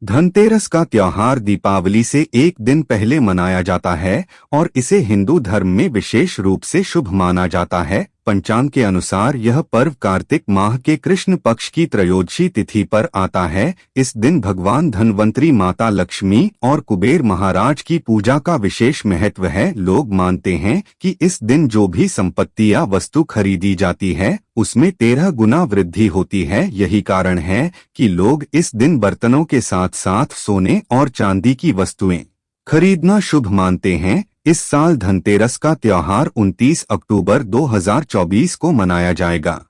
धनतेरस का त्योहार दीपावली से एक दिन पहले मनाया जाता है और इसे हिंदू धर्म में विशेष रूप से शुभ माना जाता है। पंचांग के अनुसार यह पर्व कार्तिक माह के कृष्ण पक्ष की त्रयोदशी तिथि पर आता है। इस दिन भगवान धनवंतरी, माता लक्ष्मी और कुबेर महाराज की पूजा का विशेष महत्व है। लोग मानते हैं कि इस दिन जो भी संपत्ति या वस्तु खरीदी जाती है उसमें 13 गुना वृद्धि होती है। यही कारण है कि लोग इस दिन बर्तनों के साथ साथ सोने और चांदी की वस्तुएं खरीदना शुभ मानते हैं। इस साल धनतेरस का त्योहार 29 अक्टूबर 2024 को मनाया जाएगा।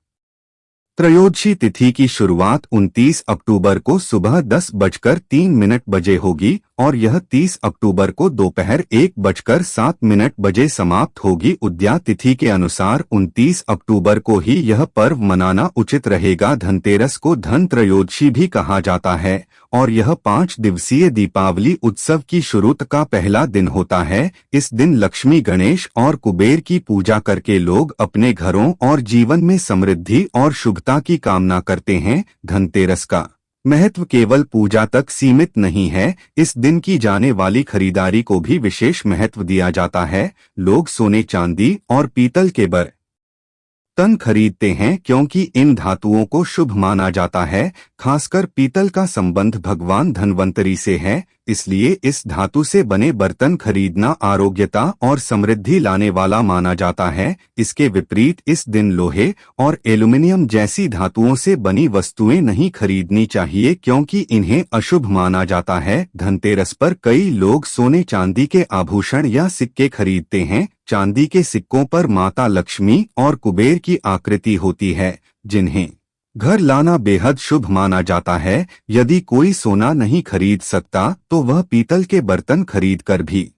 त्रयोदशी तिथि की शुरुआत 29 अक्टूबर को सुबह 10:03 होगी और यह 30 अक्टूबर को दोपहर 1:07 समाप्त होगी। उदया तिथि के अनुसार 29 अक्टूबर को ही यह पर्व मनाना उचित रहेगा। धनतेरस को धन त्रयोदशी भी कहा जाता है और यह 5 दिवसीय दीपावली उत्सव की शुरुआत का पहला दिन होता है। इस दिन लक्ष्मी, गणेश और कुबेर की पूजा करके लोग अपने घरों और जीवन में समृद्धि और शुभता की कामना करते हैं। धनतेरस का महत्व केवल पूजा तक सीमित नहीं है, इस दिन की जाने वाली खरीदारी को भी विशेष महत्व दिया जाता है। लोग सोने, चांदी और पीतल के बर्तन खरीदते हैं क्योंकि इन धातुओं को शुभ माना जाता है। खासकर पीतल का संबंध भगवान धनवंतरी से है, इसलिए इस धातु से बने बर्तन खरीदना आरोग्यता और समृद्धि लाने वाला माना जाता है। इसके विपरीत इस दिन लोहे और एल्यूमीनियम जैसी धातुओं से बनी वस्तुएं नहीं खरीदनी चाहिए क्योंकि इन्हें अशुभ माना जाता है। धनतेरस पर कई लोग सोने, चांदी के आभूषण या सिक्के खरीदते हैं। चांदी के सिक्कों पर माता लक्ष्मी और कुबेर की आकृति होती है, जिन्हें घर लाना बेहद शुभ माना जाता है। यदि कोई सोना नहीं खरीद सकता तो वह पीतल के बर्तन खरीदकर भी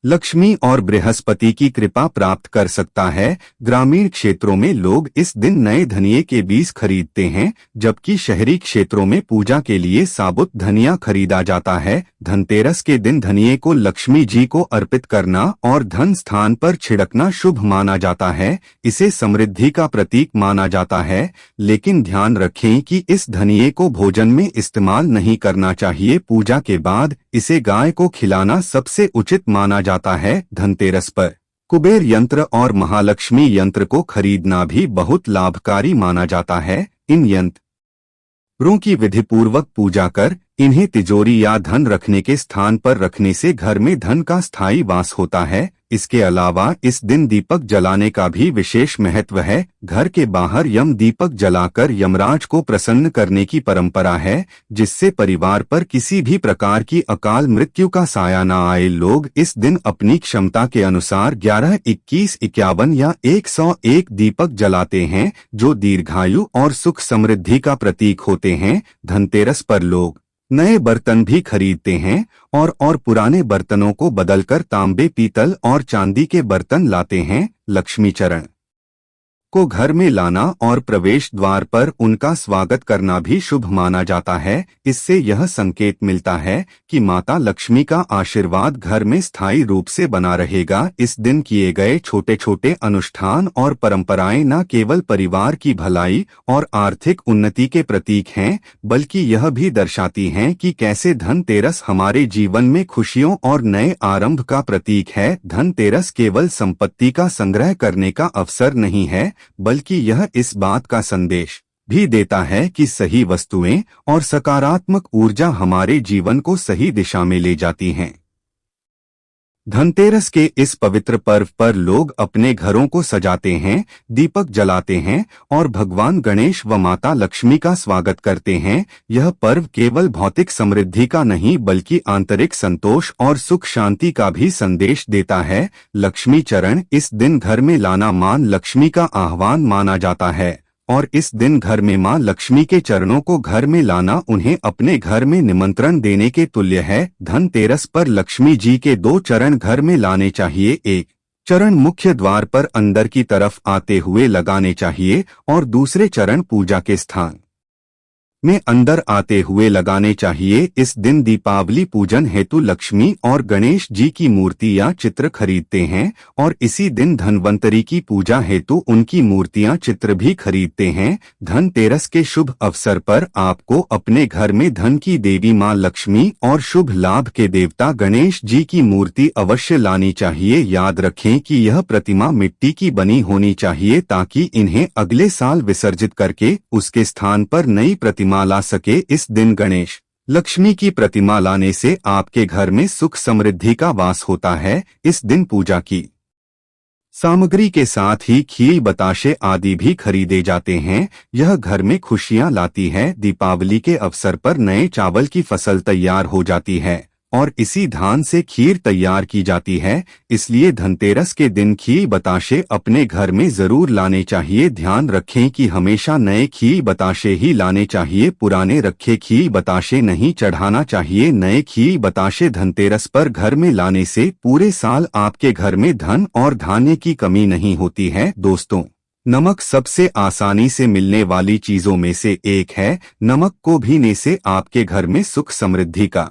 लक्ष्मी और बृहस्पति की कृपा प्राप्त कर सकता है। ग्रामीण क्षेत्रों में लोग इस दिन नए धनिये के बीज खरीदते हैं, जबकि शहरी क्षेत्रों में पूजा के लिए साबुत धनिया खरीदा जाता है। धनतेरस के दिन धनिये को लक्ष्मी जी को अर्पित करना और धन स्थान पर छिड़कना शुभ माना जाता है। इसे समृद्धि का प्रतीक माना जाता है, लेकिन ध्यान रखें कि इस धनिये को भोजन में इस्तेमाल नहीं करना चाहिए। पूजा के बाद इसे गाय को खिलाना सबसे उचित माना जाता है। धनतेरस पर कुबेर यंत्र और महालक्ष्मी यंत्र को खरीदना भी बहुत लाभकारी माना जाता है। इन यंत्रों की विधिपूर्वक पूजा कर इन्हें तिजोरी या धन रखने के स्थान पर रखने से घर में धन का स्थायी वास होता है। इसके अलावा इस दिन दीपक जलाने का भी विशेष महत्व है। घर के बाहर यम दीपक जलाकर यमराज को प्रसन्न करने की परंपरा है, जिससे परिवार पर किसी भी प्रकार की अकाल मृत्यु का साया न आए। लोग इस दिन अपनी क्षमता के अनुसार 11, 21, 51 या 101 दीपक जलाते हैं, जो दीर्घायु और सुख समृद्धि का प्रतीक होते हैं। धनतेरस पर लोग नए बर्तन भी खरीदते हैं और पुराने बर्तनों को बदलकर तांबे, पीतल और चांदी के बर्तन लाते हैं। लक्ष्मी चरण को घर में लाना और प्रवेश द्वार पर उनका स्वागत करना भी शुभ माना जाता है। इससे यह संकेत मिलता है कि माता लक्ष्मी का आशीर्वाद घर में स्थायी रूप से बना रहेगा। इस दिन किए गए छोटे छोटे अनुष्ठान और परंपराएं न केवल परिवार की भलाई और आर्थिक उन्नति के प्रतीक हैं, बल्कि यह भी दर्शाती हैं कि कैसे धनतेरस हमारे जीवन में खुशियों और नए आरंभ का प्रतीक है। धनतेरस केवल संपत्ति का संग्रह करने का अवसर नहीं है, बल्कि यह इस बात का संदेश भी देता है कि सही वस्तुएं और सकारात्मक ऊर्जा हमारे जीवन को सही दिशा में ले जाती हैं। धनतेरस के इस पवित्र पर्व पर लोग अपने घरों को सजाते हैं, दीपक जलाते हैं और भगवान गणेश व माता लक्ष्मी का स्वागत करते हैं। यह पर्व केवल भौतिक समृद्धि का नहीं बल्कि आंतरिक संतोष और सुख शांति का भी संदेश देता है। लक्ष्मी चरण इस दिन घर में लाना मां लक्ष्मी का आह्वान माना जाता है और इस दिन घर में मां लक्ष्मी के चरणों को घर में लाना उन्हें अपने घर में निमंत्रण देने के तुल्य है। धनतेरस पर लक्ष्मी जी के 2 चरण घर में लाने चाहिए। एक चरण मुख्य द्वार पर अंदर की तरफ आते हुए लगाने चाहिए और दूसरे चरण पूजा के स्थान में अंदर आते हुए लगाने चाहिए। इस दिन दीपावली पूजन हेतु लक्ष्मी और गणेश जी की मूर्ति या चित्र खरीदते हैं और इसी दिन धनवंतरी की पूजा हेतु उनकी मूर्तियां चित्र भी खरीदते हैं। धनतेरस के शुभ अवसर पर आपको अपने घर में धन की देवी मां लक्ष्मी और शुभ लाभ के देवता गणेश जी की मूर्ति अवश्य लानी चाहिए। याद रखें कि यह प्रतिमा मिट्टी की बनी होनी चाहिए ताकि इन्हें अगले साल विसर्जित करके उसके स्थान पर नई प्रतिमा ला सके। इस दिन गणेश लक्ष्मी की प्रतिमा लाने से आपके घर में सुख समृद्धि का वास होता है। इस दिन पूजा की सामग्री के साथ ही खीर बताशे आदि भी खरीदे जाते हैं। यह घर में खुशियां लाती है। दीपावली के अवसर पर नए चावल की फसल तैयार हो जाती है और इसी धान से खीर तैयार की जाती है। इसलिए धनतेरस के दिन खीर बताशे अपने घर में जरूर लाने चाहिए। ध्यान रखें कि हमेशा नए खीर बताशे ही लाने चाहिए, पुराने रखे खीर बताशे नहीं चढ़ाना चाहिए। नए खीर बताशे धनतेरस पर घर में लाने से पूरे साल आपके घर में धन और धान्य की कमी नहीं होती है। दोस्तों, नमक सबसे आसानी से मिलने वाली चीजों में से एक है। नमक को भीने से आपके घर में सुख समृद्धि का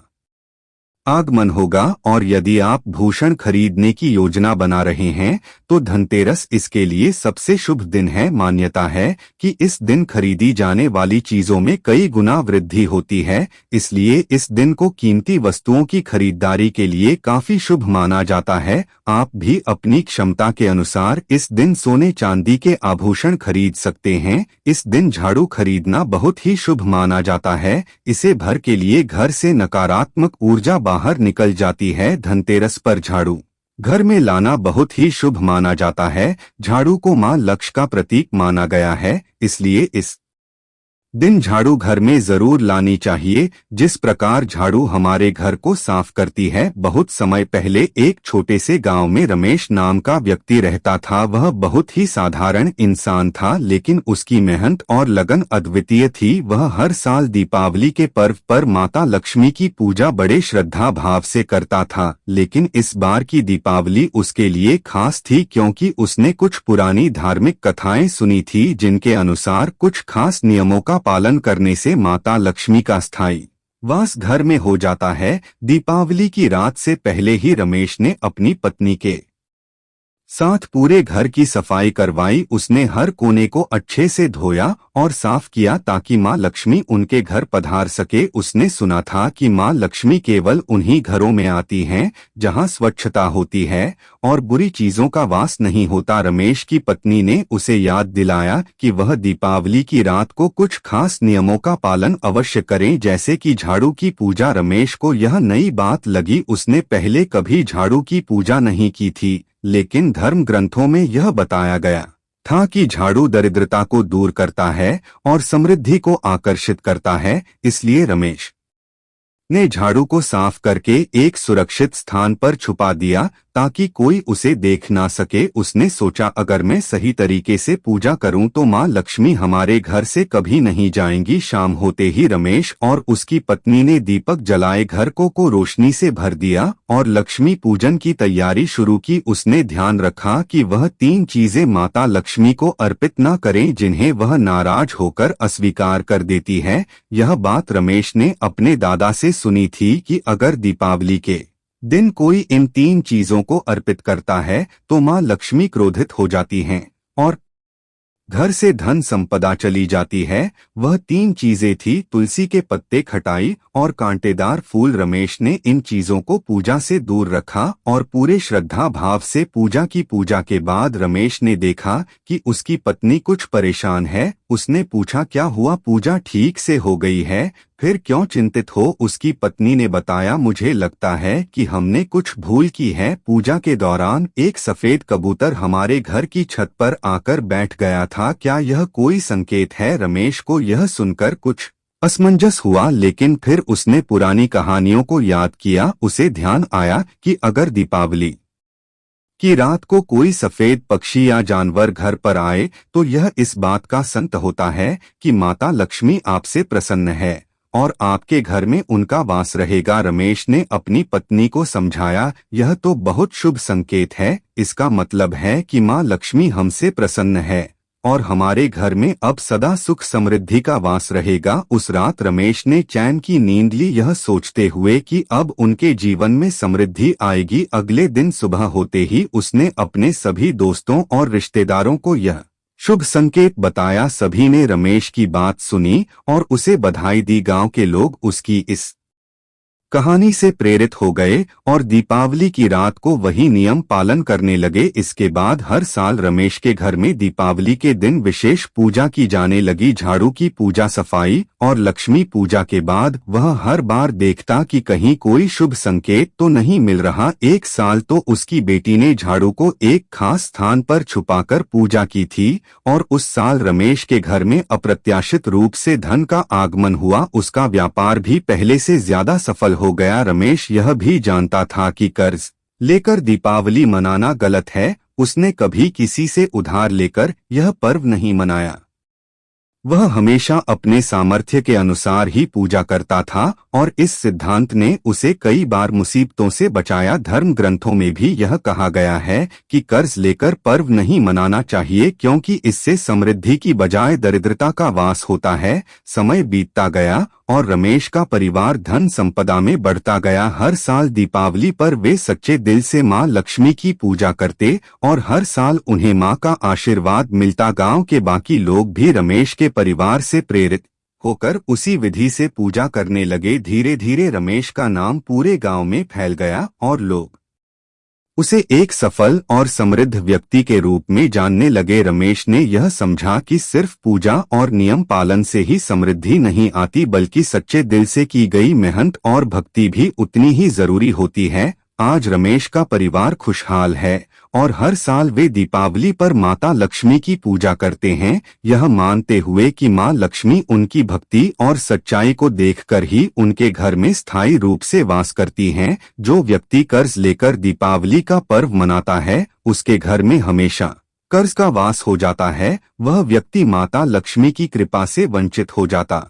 आगमन होगा और यदि आप भूषण खरीदने की योजना बना रहे हैं तो धनतेरस इसके लिए सबसे शुभ दिन है। मान्यता है कि इस दिन खरीदी जाने वाली चीजों में कई गुना वृद्धि होती है, इसलिए इस दिन को कीमती वस्तुओं की खरीदारी के लिए काफी शुभ माना जाता है। आप भी अपनी क्षमता के अनुसार इस दिन सोने चांदी के आभूषण खरीद सकते हैं। इस दिन झाड़ू खरीदना बहुत ही शुभ माना जाता है। इसे भर के लिए घर से नकारात्मक ऊर्जा बाहर निकल जाती है। धनतेरस पर झाड़ू घर में लाना बहुत ही शुभ माना जाता है। झाड़ू को मां लक्ष्मी का प्रतीक माना गया है, इसलिए इस दिन झाड़ू घर में जरूर लानी चाहिए। जिस प्रकार झाड़ू हमारे घर को साफ करती है। बहुत समय पहले एक छोटे से गांव में रमेश नाम का व्यक्ति रहता था। वह बहुत ही साधारण इंसान था, लेकिन उसकी मेहनत और लगन अद्वितीय थी। वह हर साल दीपावली के पर्व पर माता लक्ष्मी की पूजा बड़े श्रद्धा भाव से करता था, लेकिन इस बार की दीपावली उसके लिए खास थी क्योंकि उसने कुछ पुरानी धार्मिक कथाएं सुनी थी जिनके अनुसार कुछ खास नियमों का पालन करने से माता लक्ष्मी का स्थायी वास घर में हो जाता है। दीपावली की रात से पहले ही रमेश ने अपनी पत्नी के साथ पूरे घर की सफाई करवाई। उसने हर कोने को अच्छे से धोया और साफ किया ताकि मां लक्ष्मी उनके घर पधार सके। उसने सुना था कि मां लक्ष्मी केवल उन्हीं घरों में आती हैं जहां स्वच्छता होती है और बुरी चीजों का वास नहीं होता। रमेश की पत्नी ने उसे याद दिलाया कि वह दीपावली की रात को कुछ खास नियमों का पालन अवश्य करें, जैसे कि झाड़ू की पूजा। रमेश को यह नई बात लगी। उसने पहले कभी झाड़ू की पूजा नहीं की थी, लेकिन धर्म ग्रंथों में यह बताया गया था कि झाड़ू दरिद्रता को दूर करता है और समृद्धि को आकर्षित करता है। इसलिए रमेश ने झाड़ू को साफ करके एक सुरक्षित स्थान पर छुपा दिया ताकि कोई उसे देख ना सके। उसने सोचा, अगर मैं सही तरीके से पूजा करूं तो मां लक्ष्मी हमारे घर से कभी नहीं जाएंगी। शाम होते ही रमेश और उसकी पत्नी ने दीपक जलाए घर को रोशनी से भर दिया और लक्ष्मी पूजन की तैयारी शुरू की। उसने ध्यान रखा कि वह 3 चीजें माता लक्ष्मी को अर्पित न करें जिन्हें वह नाराज होकर अस्वीकार कर देती है। यह बात रमेश ने अपने दादा से सुनी थी कि अगर दीपावली के दिन कोई इन 3 चीजों को अर्पित करता है तो मां लक्ष्मी क्रोधित हो जाती हैं और घर से धन संपदा चली जाती है। वह 3 चीजें थी तुलसी के पत्ते, खटाई और कांटेदार फूल। रमेश ने इन चीजों को पूजा से दूर रखा और पूरे श्रद्धा भाव से पूजा की। पूजा के बाद रमेश ने देखा कि उसकी पत्नी कुछ परेशान है। उसने पूछा, क्या हुआ, पूजा ठीक से हो गई है, फिर क्यों चिंतित हो? उसकी पत्नी ने बताया, मुझे लगता है कि हमने कुछ भूल की है। पूजा के दौरान एक सफेद कबूतर हमारे घर की छत पर आकर बैठ गया था, क्या यह कोई संकेत है? रमेश को यह सुनकर कुछ असमंजस हुआ, लेकिन फिर उसने पुरानी कहानियों को याद किया। उसे ध्यान आया कि अगर दीपावली की रात को कोई सफेद पक्षी या जानवर घर पर आए तो यह इस बात का संकेत होता है कि माता लक्ष्मी आपसे प्रसन्न है और आपके घर में उनका वास रहेगा। रमेश ने अपनी पत्नी को समझाया, यह तो बहुत शुभ संकेत है, इसका मतलब है कि मां लक्ष्मी हमसे प्रसन्न है। और हमारे घर में अब सदा सुख समृद्धि का वास रहेगा। उस रात रमेश ने चैन की नींद ली, यह सोचते हुए कि अब उनके जीवन में समृद्धि आएगी। अगले दिन सुबह होते ही उसने अपने सभी दोस्तों और रिश्तेदारों को यह शुभ संकेत बताया। सभी ने रमेश की बात सुनी और उसे बधाई दी। गांव के लोग उसकी इस कहानी से प्रेरित हो गए और दीपावली की रात को वही नियम पालन करने लगे। इसके बाद हर साल रमेश के घर में दीपावली के दिन विशेष पूजा की जाने लगी। झाड़ू की पूजा, सफाई और लक्ष्मी पूजा के बाद वह हर बार देखता कि कहीं कोई शुभ संकेत तो नहीं मिल रहा। एक साल तो उसकी बेटी ने झाड़ू को एक खास स्थान पर छुपाकर पूजा की थी और उस साल रमेश के घर में अप्रत्याशित रूप से धन का आगमन हुआ। उसका व्यापार भी पहले से ज्यादा सफल हो गया। रमेश यह भी जानता था कि कर्ज लेकर दीपावली मनाना गलत है। उसने कभी किसी से उधार लेकर यह पर्व नहीं मनाया। वह हमेशा अपने सामर्थ्य के अनुसार ही पूजा करता था और इस सिद्धांत ने उसे कई बार मुसीबतों से बचाया। धर्म ग्रंथों में भी यह कहा गया है कि कर्ज लेकर पर्व नहीं मनाना चाहिए, क्योंकि इससे समृद्धि की बजाय दरिद्रता का वास होता है। समय बीतता गया और रमेश का परिवार धन संपदा में बढ़ता गया। हर साल दीपावली पर वे सच्चे दिल से मां लक्ष्मी की पूजा करते और हर साल उन्हें मां का आशीर्वाद मिलता। गांव के बाकी लोग भी रमेश के परिवार से प्रेरित होकर उसी विधि से पूजा करने लगे। धीरे धीरे रमेश का नाम पूरे गांव में फैल गया और लोग उसे एक सफल और समृद्ध व्यक्ति के रूप में जानने लगे। रमेश ने यह समझा कि सिर्फ पूजा और नियम पालन से ही समृद्धि नहीं आती, बल्कि सच्चे दिल से की गई मेहनत और भक्ति भी उतनी ही जरूरी होती है। आज रमेश का परिवार खुशहाल है और हर साल वे दीपावली पर माता लक्ष्मी की पूजा करते हैं, यह मानते हुए कि मां लक्ष्मी उनकी भक्ति और सच्चाई को देखकर ही उनके घर में स्थायी रूप से वास करती हैं। जो व्यक्ति कर्ज लेकर दीपावली का पर्व मनाता है, उसके घर में हमेशा कर्ज का वास हो जाता है। वह व्यक्ति माता लक्ष्मी की कृपा से वंचित हो जाता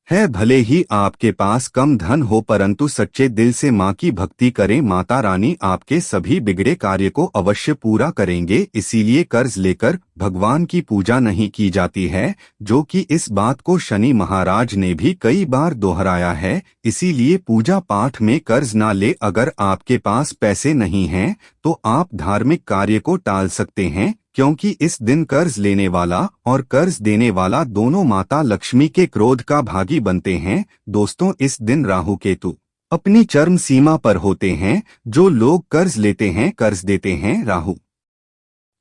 है। भले ही आपके पास कम धन हो, परंतु सच्चे दिल से मां की भक्ति करें, माता रानी आपके सभी बिगड़े कार्य को अवश्य पूरा करेंगे। इसीलिए कर्ज लेकर भगवान की पूजा नहीं की जाती है, जो कि इस बात को शनि महाराज ने भी कई बार दोहराया है। इसीलिए पूजा पाठ में कर्ज ना ले। अगर आपके पास पैसे नहीं हैं तो आप धार्मिक कार्य को टाल सकते हैं, क्योंकि इस दिन कर्ज लेने वाला और कर्ज देने वाला दोनों माता लक्ष्मी के क्रोध का भागी बनते हैं। दोस्तों, इस दिन राहु केतु अपनी चरम सीमा पर होते हैं। जो लोग कर्ज लेते हैं, कर्ज देते हैं, राहु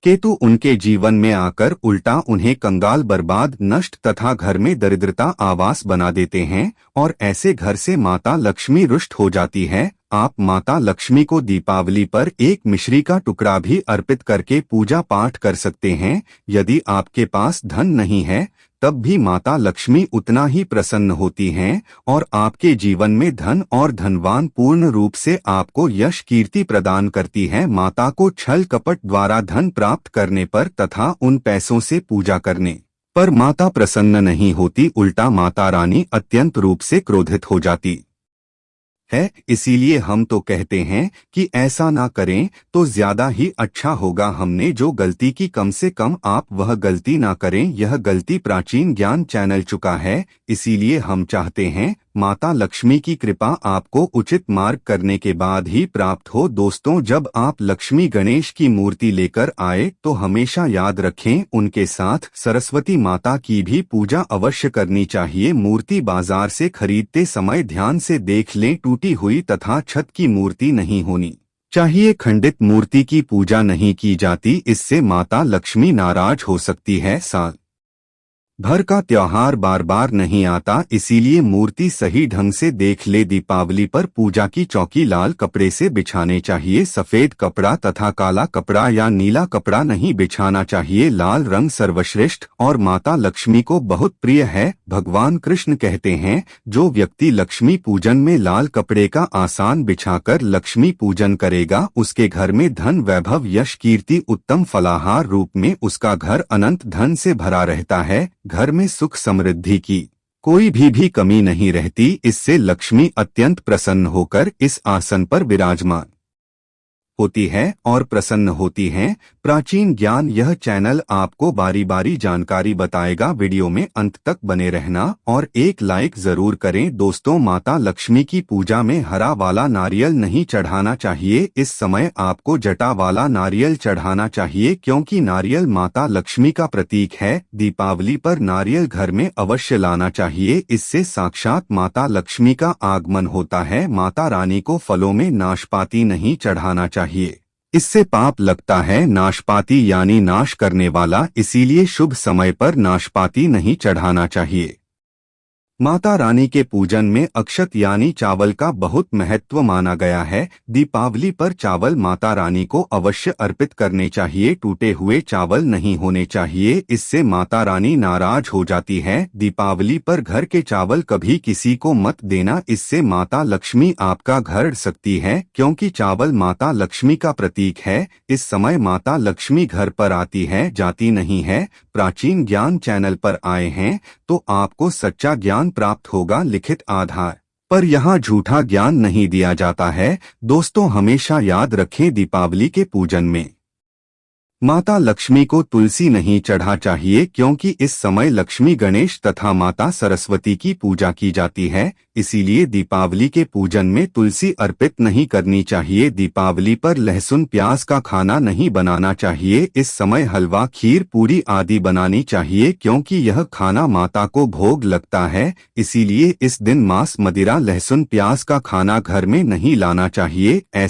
केतु उनके जीवन में आकर उल्टा उन्हें कंगाल, बर्बाद, नष्ट तथा घर में दरिद्रता आवास बना देते हैं और ऐसे घर से माता लक्ष्मी रुष्ट हो जाती है। आप माता लक्ष्मी को दीपावली पर एक मिश्री का टुकड़ा भी अर्पित करके पूजा पाठ कर सकते हैं। यदि आपके पास धन नहीं है, तब भी माता लक्ष्मी उतना ही प्रसन्न होती हैं और आपके जीवन में धन और धनवान पूर्ण रूप से आपको यश कीर्ति प्रदान करती है। माता को छल कपट द्वारा धन प्राप्त करने पर तथा उन पैसों से पूजा करने पर माता प्रसन्न नहीं होती, उल्टा माता रानी अत्यंत रूप से क्रोधित हो जाती है। इसीलिए हम तो कहते हैं कि ऐसा ना करें तो ज्यादा ही अच्छा होगा। हमने जो गलती की, कम से कम आप वह गलती ना करें। यह गलती प्राचीन ज्ञान चैनल चुका है। इसीलिए हम चाहते हैं माता लक्ष्मी की कृपा आपको उचित मार्ग करने के बाद ही प्राप्त हो। दोस्तों, जब आप लक्ष्मी गणेश की मूर्ति लेकर आए तो हमेशा याद रखें, उनके साथ सरस्वती माता की भी पूजा अवश्य करनी चाहिए। मूर्ति बाजार से खरीदते समय ध्यान से देख लें, टूटी हुई तथा छत की मूर्ति नहीं होनी चाहिए। खंडित मूर्ति की पूजा नहीं की जाती, इससे माता लक्ष्मी नाराज हो सकती है। साल भर का त्योहार बार बार नहीं आता, इसीलिए मूर्ति सही ढंग से देख ले। दीपावली पर पूजा की चौकी लाल कपड़े से बिछाने चाहिए। सफेद कपड़ा तथा काला कपड़ा या नीला कपड़ा नहीं बिछाना चाहिए। लाल रंग सर्वश्रेष्ठ और माता लक्ष्मी को बहुत प्रिय है। भगवान कृष्ण कहते हैं, जो व्यक्ति लक्ष्मी पूजन में लाल कपड़े का आसान बिछाकर लक्ष्मी पूजन करेगा, उसके घर में धन, वैभव, यश, कीर्ति, उत्तम फलाहार रूप में उसका घर अनंत धन से भरा रहता है। घर में सुख समृद्धि की कोई भी कमी नहीं रहती। इससे लक्ष्मी अत्यंत प्रसन्न होकर इस आसन पर विराजमान होती है और प्रसन्न होती हैं। प्राचीन ज्ञान यह चैनल आपको बारी बारी जानकारी बताएगा। वीडियो में अंत तक बने रहना और एक लाइक जरूर करें। दोस्तों, माता लक्ष्मी की पूजा में हरा वाला नारियल नहीं चढ़ाना चाहिए। इस समय आपको जटा वाला नारियल चढ़ाना चाहिए, क्योंकि नारियल माता लक्ष्मी का प्रतीक है। दीपावली पर नारियल घर में अवश्य लाना चाहिए, इससे साक्षात माता लक्ष्मी का आगमन होता है। माता रानी को फलों में नाशपाती नहीं चढ़ाना चाहिए, इससे पाप लगता है। नाशपाती यानी नाश करने वाला, इसीलिए शुभ समय पर नाशपाती नहीं चढ़ाना चाहिए। माता रानी के पूजन में अक्षत यानी चावल का बहुत महत्व माना गया है। दीपावली पर चावल माता रानी को अवश्य अर्पित करने चाहिए। टूटे हुए चावल नहीं होने चाहिए, इससे माता रानी नाराज हो जाती है। दीपावली पर घर के चावल कभी किसी को मत देना, इससे माता लक्ष्मी आपका घर ढह सकती है, क्योंकि चावल माता लक्ष्मी का प्रतीक है। इस समय माता लक्ष्मी घर पर आती है, जाती नहीं है। प्राचीन ज्ञान चैनल पर आए हैं तो आपको सच्चा ज्ञान प्राप्त होगा, लिखित आधार पर यहाँ झूठा ज्ञान नहीं दिया जाता है। दोस्तों, हमेशा याद रखें, दीपावली के पूजन में माता लक्ष्मी को तुलसी नहीं चढ़ा चाहिए, क्योंकि इस समय लक्ष्मी, गणेश तथा माता सरस्वती की पूजा की जाती है। इसीलिए दीपावली के पूजन में तुलसी अर्पित नहीं करनी चाहिए। दीपावली पर लहसुन प्याज का खाना नहीं बनाना चाहिए। इस समय हलवा, खीर, पूरी आदि बनानी चाहिए, क्योंकि यह खाना माता को भोग लगता है। इसीलिए इस दिन मांस, मदिरा, लहसुन प्याज का खाना घर में नहीं लाना चाहिए। ऐसे